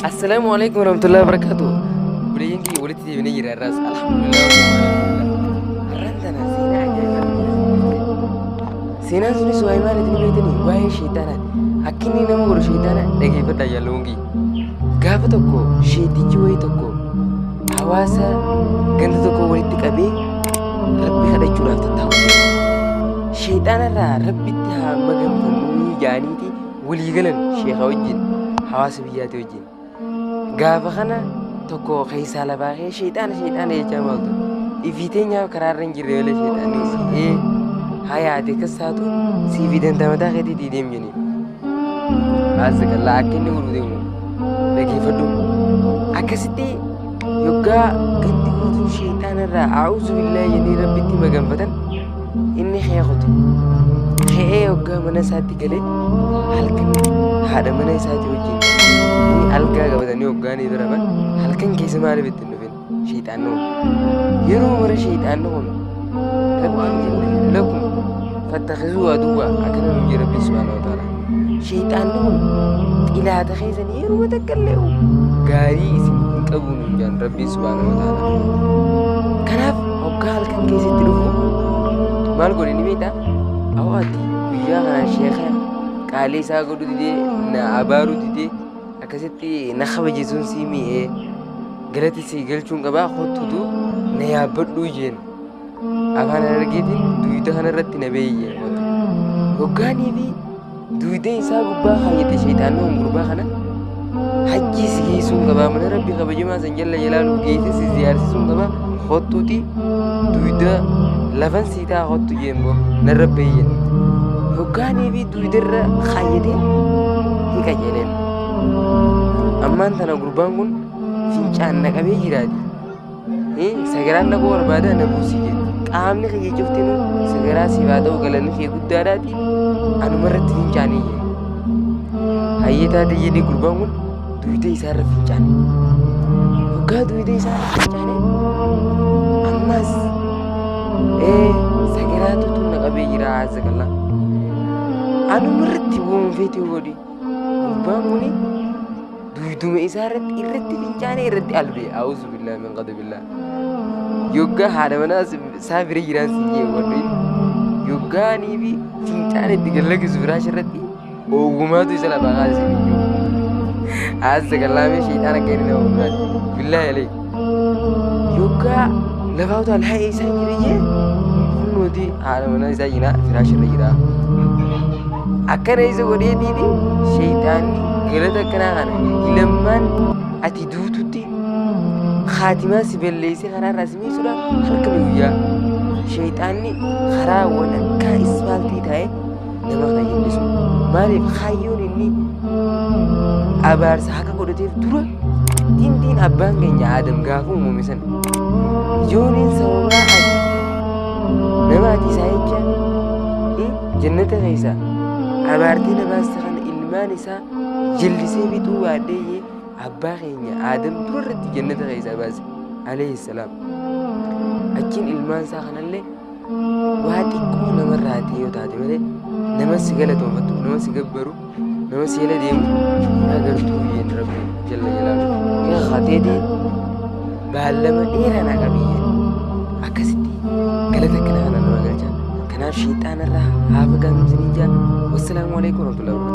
Assalamualaikum warahmatullahi wabarakatuh. Beriinki walitti deebinee jira irraas alhamdulillah. Har'aan seenaa ajaa'ibaa seenaan sunis waa'ee maaliitiin beektanii waa'ee sheexaanaati. Akka inni nama godhu sheexaana dhageeffadhaa jaalluungi. Gaafa tokko sheetichi wayii tokko hawaasa ganda tokko walitti qabee rabbi kadhachuudhaaf tattaafate. Sheexaanarraa rabbitti haa maganfannuu jaaniiti walii galan sheekha wajjin hawaasa biyyaati wajjin. Gaafa kana tokko keessaa labaaqee sheexaana jechaa maaltu ifiteenyaaf karaarra hin jirre wala sheexaanni hayaate kasaatu siifi dandamataa keetiitii deem jeni asqallaa akka inni godhu deemu dhageeffadhu akkasitti yoggaa gandi guutuu sheexaanarraa a'uuzu billaahi jennee rabbitti maganfatan inni keekote ke'ee yoggaa mana isaatti galee halkan haadha mana isaati wajjin algaa qabatanii hoggaanii biraban halkan keessa maaliif ittiin dhufin sheexaanni kun yeroo mara sheexaanni kun rabbiin jalla lakum fattakizuu aduwwa akkana nuun jira rabbi subhaanahu wa ta'ala sheexaanni kun xilaata keessan yeroo takkallee gaarii isin hin qabu nuun jaan rabbi subhaanahu wa ta'ala kanaaf hoggaa halkan keessatti dhufu maal godhe ni beektaa awaati guyyaa kana sheekha qaalii isaa godhu didee na abaaruu didee akkasitti na kabajeessuun sii mi'ee galati sii galchuun qabaa kottutu na yaabbadhuu jeen afaan argeetiin duyda kanarratti na beeyyee hoggaanii fi duyda isaa gubbaa kaayyate sheexaanni gurbaa kana hajjii si geessuun qabaa mana rabbi kabajamaa san jalla jalaaluuf geesse si ziyaarsisuun qabaa kottuuti duyda lafan sii taa kottu jeen boo narra beeyyeen hoggaanii fi duydarra kaayyatee hiqa jedheen ammaan tana gurbaan kun fincaan naqabee jiraati sagaraan dhaquu barbaada na buusii jedhe qaamni kiyya cuftiin sagaraa siif haa ta'u galanni kee guddaadhaati anumarratti fincaanii jedhe hayyataa jedhee gurbaan kun duyda isaarra fincaane hoggaa duyda isaarra fincaane ammas sagaraatutu naqabee jira haasaqallaa anumarratti woonfeetee godhi gurbaan kuni duyduma isaarratti irratti fincaane irratti albee a'uuzu billaahi min qadabillah yoggaa haadha manaa isaa bira jiraan siyyee wadhu yoggaanii fi fincaane itti gallagisu firaash irratti oowwumaatu isa lafaa kaasee iyyuu haasa qallaamee sheexaana akka inni nama hundaati billaahi alee yoggaa lafaa utaan haa'ee isaa jira jee hunnooti haadha manaa isaa jira firaash irra jira akkana isa godheetiiti sheexaanni galata akkanaa kana lammaan ati duututti khaatimaa si balleessee karaa irraa si miisuudhaaf halkan guyyaa sheexaanni karaa waan akka ispaaltii taa'e nama kana jallisu maaliif kaayyoon inni abaarsa haqa godhateef dura tintiin abbaan keenya aadam gaafa uumame san ijoolleen sababaa ati nama ati isaa jecha jannata keessa abaartee namaas kana ilmaan isaa jallisee bituu waaddeeyyee abbaa keenya aadam dura irratti jannata keessaa baase alayhi salaam achiin ilmaan isaa kanallee waa xiqqoo namarraa ta'e yoo taate malee nama si galatoonfattu nama si gabbaru nama si jala deemu agartuu jeen rabbi jalla jalaalu qateetee baallama dheeraa naa qabiyyeen akkasitti galata kana nama galcha kanaaf sheexaanarraa haa fagaannu isiniin jaa wassalaamu alaikum warahmatullahi wabarakatuh